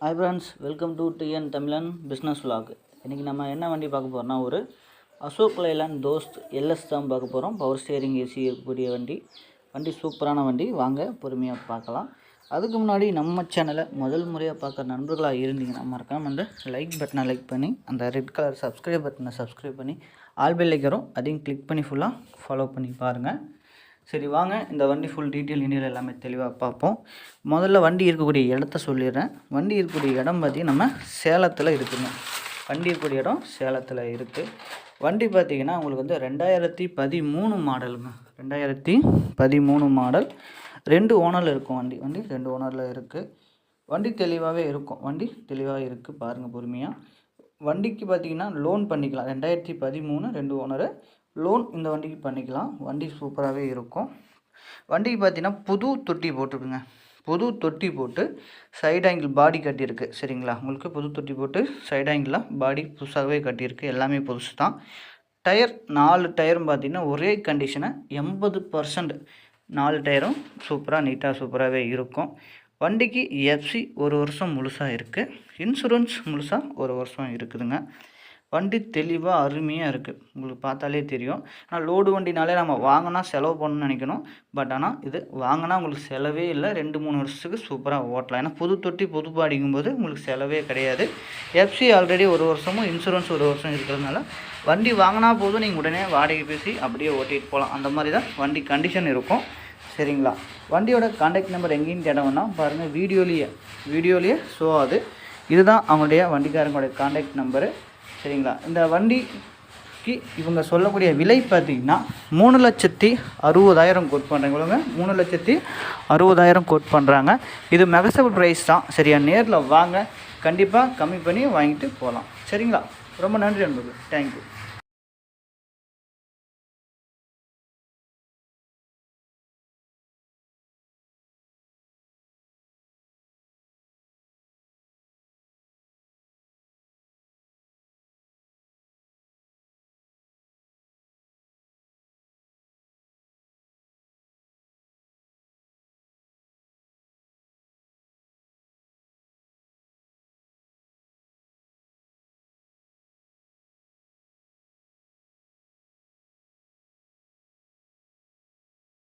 Hi friends, welcome to TN தமிழன் business vlog. இன்றைக்கி நம்ம என்ன வண்டி பார்க்க போகிறோம்னா, ஒரு அசோக் லைலாண்ட் தோஸ்த் எல்எஸ் தான் பார்க்க போகிறோம். பவர் ஸ்டேரிங் ஏசி இருக்கக்கூடிய வண்டி சூப்பரான வண்டி. வாங்க பொறுமையாக பார்க்கலாம். அதுக்கு முன்னாடி நம்ம சேனலை முதல் முறையாக பார்க்குற நண்பர்களாக இருந்தீங்கன்னா மறக்காமல் அந்த லைக் பட்டனை லைக் பண்ணி, அந்த ரெட் கலர் சப்ஸ்கிரைப் பட்டனை சப்ஸ்கிரைப் பண்ணி, ஆல் பெல் ஐக்கனும் அதையும் கிளிக் பண்ணி ஃபுல்லாக ஃபாலோ பண்ணி பாருங்கள். சரி வாங்க, இந்த வண்டி ஃபுல் டீட்டெயில் எல்லாமே தெளிவாக பார்ப்போம். முதல்ல வண்டி இருக்கக்கூடிய இடத்த சொல்லிடுறேன். வண்டி இருக்கக்கூடிய இடம் பார்த்திங்கன்னா நம்ம சேலத்தில் இருக்குதுங்க. வண்டி இருக்கக்கூடிய இடம் சேலத்தில் இருக்குது. வண்டி பார்த்திங்கன்னா உங்களுக்கு வந்து 2013 மாடலுங்க. 2013 மாடல். 2 ஓனரில் இருக்கும் வண்டி 2 ஓனரில் இருக்குது. வண்டி தெளிவாகவே இருக்கும். வண்டி தெளிவாக இருக்குது, பாருங்கள் பொறுமையாக. வண்டிக்கு பார்த்திங்கன்னா லோன் பண்ணிக்கலாம். 2013 2 ஓனரு லோன் இந்த வண்டிக்கு பண்ணிக்கலாம். வண்டி சூப்பராகவே இருக்கும். வண்டிக்கு பார்த்தீங்கன்னா புது தொட்டி போட்டிருக்குங்க. புது தொட்டி போட்டு சைடு ஆங்கிள் பாடி கட்டியிருக்கு. சரிங்களா, உங்களுக்கு புது தொட்டி போட்டு சைடு ஆங்கிளாக பாடி புதுசாகவே கட்டியிருக்கு. எல்லாமே புதுசு தான். டயர் 4 டயரும் பார்த்திங்கன்னா ஒரே கண்டிஷனை 80%. 4 டயரும் சூப்பராக நீட்டாக சூப்பராகவே இருக்கும். வண்டிக்கு எஃப்சி 1 வருஷம் முழுசாக இருக்குது. இன்சூரன்ஸ் முழுசாக 1 வருஷம் இருக்குதுங்க. வண்டி தெளிவாக அருமையாக இருக்குது. உங்களுக்கு பார்த்தாலே தெரியும். ஆனால் லோடு வண்டினாலே நம்ம வாங்கினா செலவு பண்ணணும்னு நினைக்கணும். பட் ஆனால் இது வாங்கினா உங்களுக்கு செலவே இல்லை. 2-3 வருஷத்துக்கு சூப்பராக ஓட்டலாம். ஏன்னா புது தொட்டி புது பாடிக்கும்போது உங்களுக்கு செலவே கிடையாது. எஃப்சி ஆல்ரெடி 1 வருஷமும் இன்சூரன்ஸ் 1 வருஷம் இருக்கிறதுனால வண்டி வாங்கினா போதும், நீங்கள் உடனே வாடகை பேசி அப்படியே ஓட்டிகிட்டு போகலாம். அந்த மாதிரி தான் வண்டி கண்டிஷன் இருக்கும். சரிங்களா, வண்டியோட கான்டாக்ட் நம்பர் எங்கேன்னு தேடணும்னா பாருங்கள், வீடியோலேயே ஷோ ஆகுது. இதுதான் அவங்களுடைய வண்டிக்காரங்களுடைய கான்டாக்ட் நம்பரு. சரிங்களா, இந்த வண்டிக்கு இவங்க சொல்லக்கூடிய விலை பார்த்திங்கன்னா 3,60,000 கோட் பண்ணுறாங்க. இவங்க 3,60,000 கோட் பண்ணுறாங்க. இது மெகசபிள் ப்ரைஸ் தான். சரியா, நேரில் வாங்க, கண்டிப்பாக கம்மி பண்ணி வாங்கிட்டு போகலாம். சரிங்களா, ரொம்ப நன்றி நண்பர்கள். தேங்க்யூ.